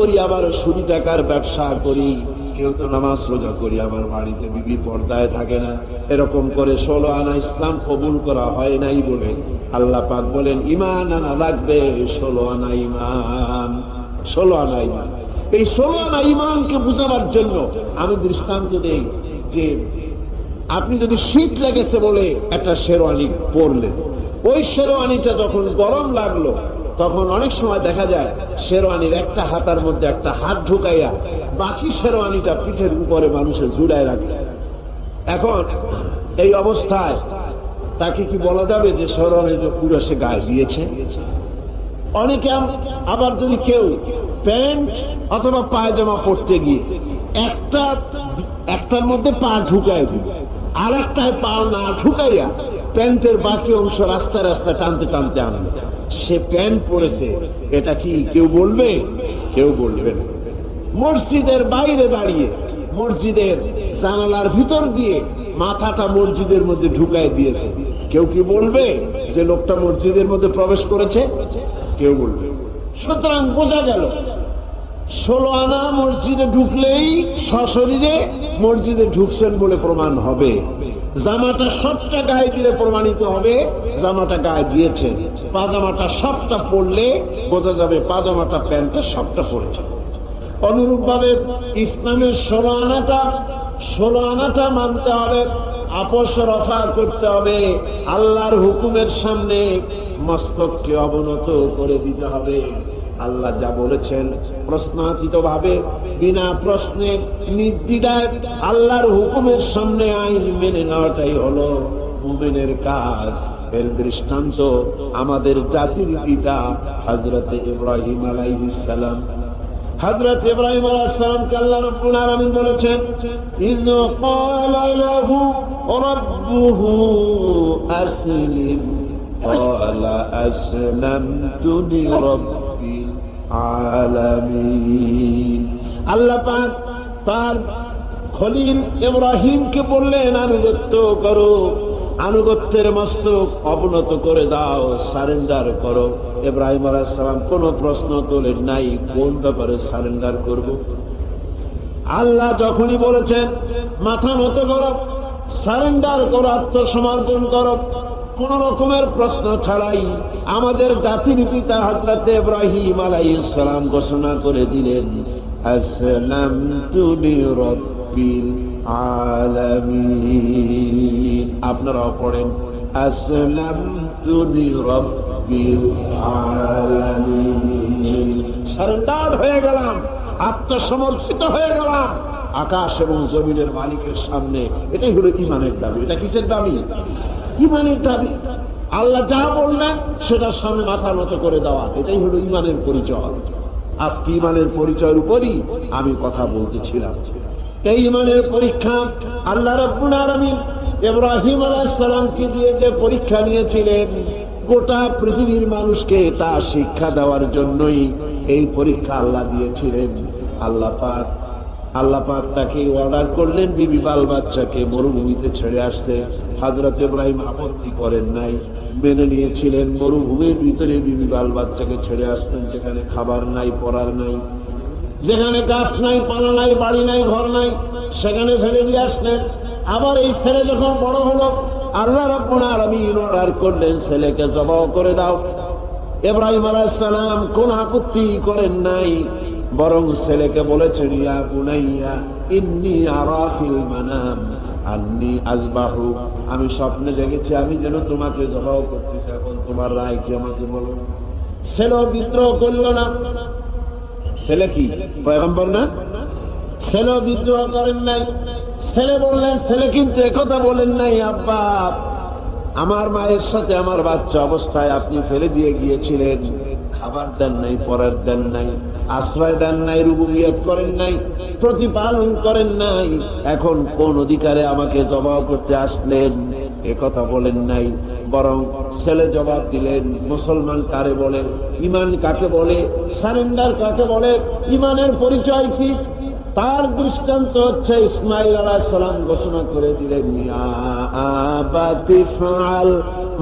করি, আবার সুদি টাকার ব্যবসা করি, কেউ তো নামাজ রোজা করি, আমার বাড়িতে বিবি পর্দায় থাকে না, এরকম করে 16 আনা ইসলাম কবুল করা হয় নাই বলে আল্লাহ পাক বলেন ঈমান আনা লাগবে, 16 আনা ঈমান, 16 আনা ঈমান। এই 16 আনা ঈমানকে বুঝাবার জন্য আমি দৃষ্টান্ত দেই যে আপনি যদি শীত লেগেছে বলে একটা শেরওয়ানি পরলেন, ওই শেরওয়ানিটা যখন গরম লাগলো তখন অনেক সময় দেখা যায় শেরওয়ানির একটা হাতার মধ্যে একটা হাত ঢুকাইয়া বাকি শেরওয়ানিটা পিঠের উপরে মানুষের জুড়ায় রাখে। এখন এই অবস্থায় তাকে কি বলা যাবে যে শেরওয়ানিটা পুরো সে গায়ে দিয়েছে? অনেকে আবার যদি কেউ প্যান্ট অথবা পায়জামা পরতে গিয়ে একটার মধ্যে পা ঢুকায় দিল, আর একটায় পা না ঢুকাইয়া প্যান্টের বাকি অংশ রাস্তায় রাস্তায় টানতে টানতে আনবে, সে প্যান্ট পরেছে, এটা কি কেউ বলবে? কেউ বলবে না। মসজিদের বাইরে দাঁড়িয়ে মসজিদের জানালার ভিতর দিয়ে মাথাটা মসজিদের মধ্যে ঢুকাই দিয়েছে, কেউ কি বলবে যে লোকটা মসজিদের মধ্যে প্রবেশ করেছে? কেউ বলবে। সুতরাং বোঝা গেল 16 আনা মসজিদে ঢুকলেই সশরীরে মসজিদে ঢুকছেন বলে প্রমাণ হবে। জামাটা সবটা গায়ে দিলে প্রমাণিত হবে জামাটা গায়ে দিয়েছেন। পাজামাটা সবটা পরলে বোঝা যাবে পাজামাটা প্যান্টটা সবটা পরেছে। অনুরূপ ভাবে ইসলামের 16 আনাটা মানতে হবে, আপোষ রফা করতে হবে, আল্লাহর হুকুমের সামনে মস্তককে অবনত করে দিতে হবে। আল্লাহ যা বলেছেন প্রশ্নাতীত ভাবে বিনা প্রশ্নে নির্দ্বিধায় আল্লাহর হুকুমের সামনে আইন মেনে নেওয়াটাই হলো মুমিনের কাজ। এর দৃষ্টান্ত আমাদের জাতির পিতা হযরত ইব্রাহিম আলাইহিস সালাম। হযরত ইব্রাহিম আলাইহিস সালামকে আল্লাহ রাব্বুল আলামিন বলেছেন ইয ক্বালা লাহু রাব্বুহু আসলিম ক্বালা আসলামতু লিরাব্বিল আলামিন। আল্লাহ পাক তার খলিল ইব্রাহিমকে বললেন আনুগত্য করো, আনুগত্যের মস্তক অবনত করে দাও, সারেন্ডার করো। ইব্রাহিম আলাইহিস সালাম কোনো প্রশ্ন তোলেন নাই কোন ব্যাপারে সারেন্ডার করব। আল্লাহ যখনই বলেছেন মাথা নত করো, সারেন্ডার করো, আত্মসমর্পণ করো, কোন রকমের প্রশ্ন ছাড়াই আমাদের জাতির পিতা হযরত ইব্রাহিম আলাইহিস সালাম ঘোষণা করে দিলেন আসলামতু লিরাব্বিল আলামিন। আপনারাও পড়েন আসলামতু লিরাব্বিল আলামিন। সারেন্ডার হয়ে গেলাম, আত্মসমর্পিত হয়ে গেলাম আকাশ এবং জমিনের মালিকের সামনে। এটাই হলো ঈমানের দাবি। এটা কিসের দাবি? ঈমানের দাবি। আল্লাহ যা বললেন সেটার সামনে মাথা নত করে দেওয়া, এটাই হলো ঈমানের পরিচয়। আজকে ঈমানের পরিচয়ের উপরই আমি কথা বলতেছিলাম। এই ঈমানের পরীক্ষা আল্লাহ রাব্বুল আলামিন ইব্রাহিম আলাইহিস সালামকে দিয়ে যে পরীক্ষা নিয়েছিলেন, গোটা পৃথিবীর মানুষকে তা শিক্ষা দেওয়ার জন্যই এই পরীক্ষা আল্লাহ দিয়েছিলেন। আল্লাহ পাক তাকে অর্ডার করলেন বিবি বাল বাচ্চাকে মরুভূমিতে ছেড়ে আসতে। হযরত ইব্রাহিম আপত্তি করেন নাই, মেনে নিয়েছিলেন। মরুভূমির ভিতরে বিবি বাল বাচ্চাকে ছেড়ে আসতেন, যেখানে খাবার নাই, পরার নাই, যেখানে গাছ নাই, পালা নাই, বাড়ি নাই, ঘর নাই, সেখানে ছেড়ে দিয়ে আসলেন। আবার এই ছেলে যখন বড় হলো আল্লাহ রাব্বুল আলামিন অর্ডার করলেন ছেলেকে জবাই করে দাও। ইব্রাহিম আলাইহিস সালাম কোন আপত্তি করেন নাই, বরং ছেলেকে বলেছেন ইয়া বুনাইয়া ইন্নী আরা ফিল মানাম আন্নী আযবাহু, আমি স্বপ্নে দেখেছি আমি যেন তোমাকে জবাই করতেছি, এখন তোমার রায় কি আমাকে বলো। ছেলে বিদ্রোহ করল না। ছেলে কি পয়গম্বর না? ছেলে বিদ্রোহ করেন নাই। ছেলে বললেন, ছেলে কিন্তু একথা বলেন নাই আব্বা আমার মায়ের সাথে আমার বাচ্চা অবস্থায় আপনি ফেলে দিয়ে গিয়েছিলেন, খাবার দেন নাই, পরার দেন নাই, আশ্রয় দেন নাই, রুবুবিয়ত করেন নাই, প্রতিপালন করেন নাই, এখন কোন অধিকারে আমাকে জবাব করতে আসলেন? একথা বলেন নাই। বরং ছেলে জবাব দিলেন মুসলমান কারে বলে, ঈমান কাকে বলে, সারেন্ডার কাকে বলে, ঈমানের পরিচয় কি, তার দৃষ্টান্ত হচ্ছে ইসমাঈল আলাইহিস সালাম ঘোষণা করে দিলেন ইয়া আবাতি ফাআল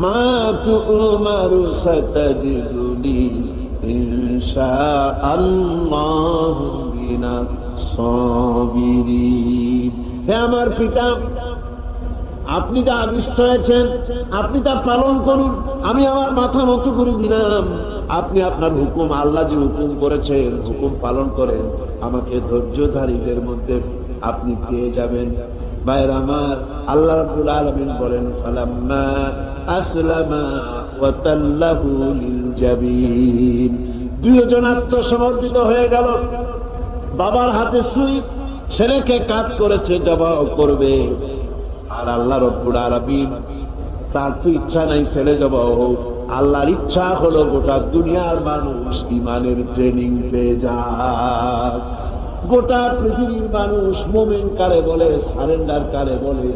মা তু'মারু সাতাজিদুনি ইনশাআল্লাহ الصابرين হে আমার পিতা, আপনি যা আদিষ্ট হয়েছেন আপনি তা পালন করুন। আমি আমার মাথা নত করে দিলাম। আপনি আপনার হুকুম, আল্লাহ যে হুকুম করেছেন হুকুম পালন করেন। আমাকে ধৈর্যধারীদের মধ্যে আপনি পেয়ে যাবেন। ভাইরা আমার, আল্লাহ রাব্বুল আলামিন বলেন ফালাম্মা আসলামা ওয়া তাল্লাহু লিল জাবিন। দুইজন আত্মসমর্পিত হয়ে গেল। বাবার হাতে ছুরি, ছেলেকে কাট করেছে, জবাই করবে। আর আল্লাহ রাব্বুল আলামিন তার তো ইচ্ছা নাই ছেলে জবাই হোক, আল্লাহর ইচ্ছা হলো গোটা দুনিয়ার মানুষ ইমানের ট্রেনিং পেয়ে যাক। গোটা পৃথিবীর মানুষ মুমিন কারে বলে, সারেন্ডার কারে বলে,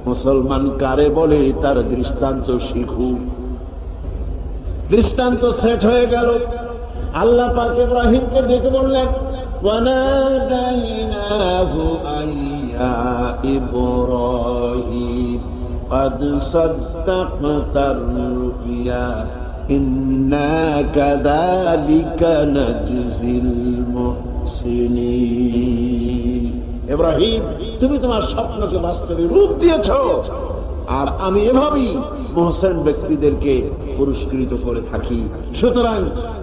মুসলমান কারে বলে, তার দৃষ্টান্ত শিখুক। দৃষ্টান্ত সেট হয়ে গেল। আল্লাহ পাক ইব্রাহিমকে ডেকে বললেন ওয়ানাদাইনাহু আইয়া ইব্রাহিম قد صدقت الرؤيا إنا كذلك نجزي المحسنين ইব্রাহিম, তুমি তোমার স্বপ্নকে বাস্তবে রূপ দিয়েছো, আর আমি এভাবেই মুহসিন ব্যক্তিদেরকে পুরস্কৃত করে থাকি। সুতরাং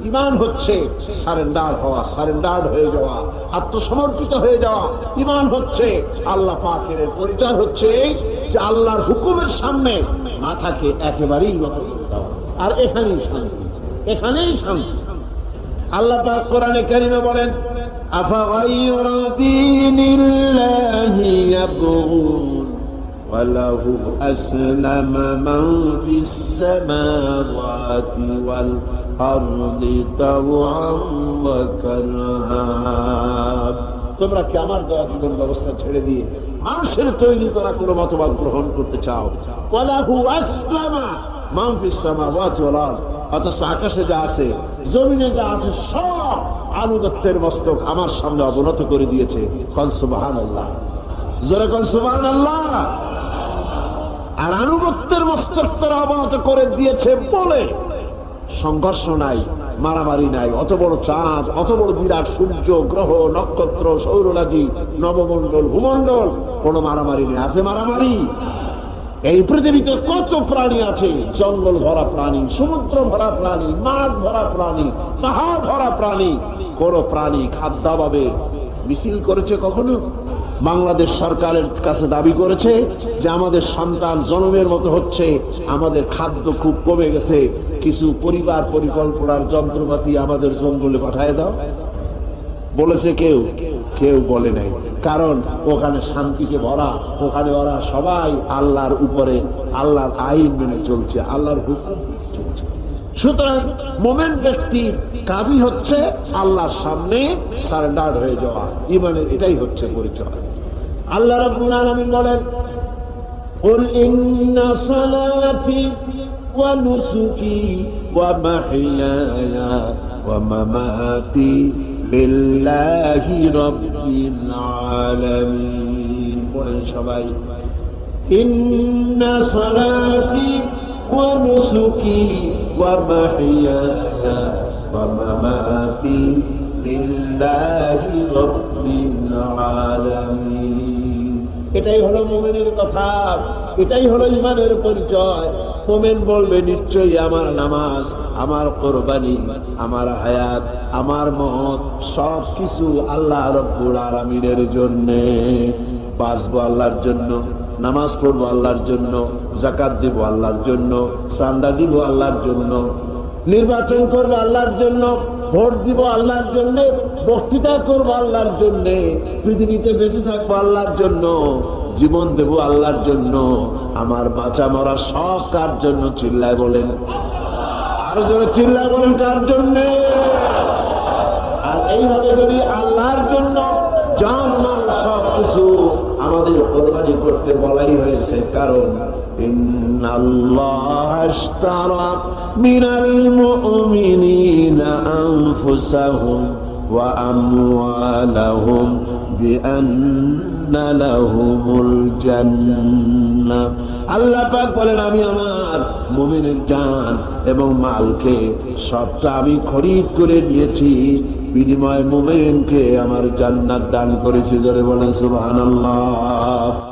ঈমান হচ্ছে সারেন্ডার হওয়া, সারেন্ডার হয়ে যাওয়া, আত্মসমর্পিত হয়ে যাওয়া। ঈমান হচ্ছে আল্লাহ পাকের পরিচয় হচ্ছে এই যে আল্লাহর হুকুমের সামনে মাথাকে একেবারেই নত করে দেওয়া। আর এখানেই শান্তি, এখানেই শান্তি। আল্লাহ পাক কোরআনে কারিমে বলেন আফাগাইরা দীনিল্লাহি ইয়াবগুন وله أسلم من في السماوات والأرض طوعا وكرها। তোমরা কি আমার দেওয়া জীবন ব্যবস্থা ছেড়ে দিয়ে মানুষের তৈরি করা কোনো মতবাদ গ্রহণ করতে চাও? ওয়ালাহু আসলামা মান ফিস সামাওয়াতি ওয়াল আরদ, অথচ আকাশে যা আছে জমিনে যা আছে সব আনুগত্যের মস্তক আমার সামনে অবনত করে দিয়েছে। কোন সুবহানাল্লাহ, জোরে কোন সুবহানাল্লাহ। আর আনুগত্যের মস্তক তারা অবনত করে দিয়েছে বলে সংঘর্ষ নাই, মারামারি নাই। অত বড় চাঁদ, অত বড় বিরাট সূর্য, গ্রহ, নক্ষত্র, সৌররাজি, নবমণ্ডল, ভূমণ্ডল, কোনো মারামারি নেই। আছে মারামারি? এই পৃথিবীতে কত প্রাণী আছে, জঙ্গল ভরা প্রাণী, সমুদ্র ভরা প্রাণী, মাঠ ভরা প্রাণী, পাহাড় ভরা প্রাণী। কোন প্রাণী খাদ্যাভাবে মিছিল করেছে কখনো? বাংলাদেশ সরকারের কাছে দাবি করেছে যে আমাদের সন্তান জন্মের মতো হচ্ছে, আমাদের খাদ্য খুব কমে গেছে, কিছু পরিবার পরিকল্পনার যন্ত্রপাতি আমাদের জঙ্গলে পাঠিয়ে দাও। বলেছে কেউ? কেউ বলে নাই। কারণ ওখানে শান্তিতে ভরা, ওখানে ওরা সবাই আল্লাহর উপরে, আল্লাহর আইন মেনে চলছে, আল্লাহর হুকুম চলছে। সুতরাং মুমিন ব্যক্তির কাজই হচ্ছে আল্লাহর সামনে সারেন্ডার হয়ে যাওয়া। ঈমানের এটাই হচ্ছে পরিচয়। আল্লাহ রাব্বুল আলামিন বলেন কুল ইন্না সালাতি ওয়া নুসুকি ওয়া মাহইয়ায়া ওয়া মামাতি লিল্লাহি রাব্বিল আলামিন। বলেন সবাই, ইন্না সালাতি ওয়া নুসুকি ওয়া মাহইয়ায়া ওয়া মামাতি লিল্লাহি রাব্বিল আলামিন। এটাই হলো মুমিনের কথা, এটাই হলো ঈমানের পরিচয়। মুমিন বলবে নিশ্চয়ই আমার নামাজ, আমার কোরবানি, আমার হায়াত, আমার মত সব কিছু আল্লাহ রাব্বুল আলামিনের জন্য। বাঁচবো আল্লাহর জন্য, নামাজ পড়বো আল্লাহর জন্য, যাকাত দিব আল্লাহর জন্য, চাঁদা দিব আল্লাহর জন্য, নির্বাচন করবো আল্লাহর জন্য, ভোট দিব আল্লাহর জন্য, বক্তৃতা করবো আল্লাহর জন্য, পৃথিবীতে বেঁচে থাকবো আল্লাহর জন্য, জীবন দেব আল্লাহর জন্য। আমার বাঁচা মরা সব কার জন্য? চিল্লায় বলেন, আরো জোরে চিল্লায় বলেন, কার জন্য? আর এইভাবে যদি আল্লাহর জন্য জান মাল সব কিছু আমাদের কোরবানি করতে বলাই হয়েছে। কারণ ইন্নাল্লাহ আশতারা মিনাল মুমিনিনা আনফুসাহুম ওয়া আমওয়ালাহুম বিআন্না লাহুমুল জান্নাহ। আল্লাহ পাক বলেন আমি আমার মুমিনের জান এবং মালকে সবটা আমি খরিদ করে দিয়েছি বিনিময় মুমিনকে আমার জান্নাত দান করেছি। জোরে বলেন সুবহানাল্লাহ।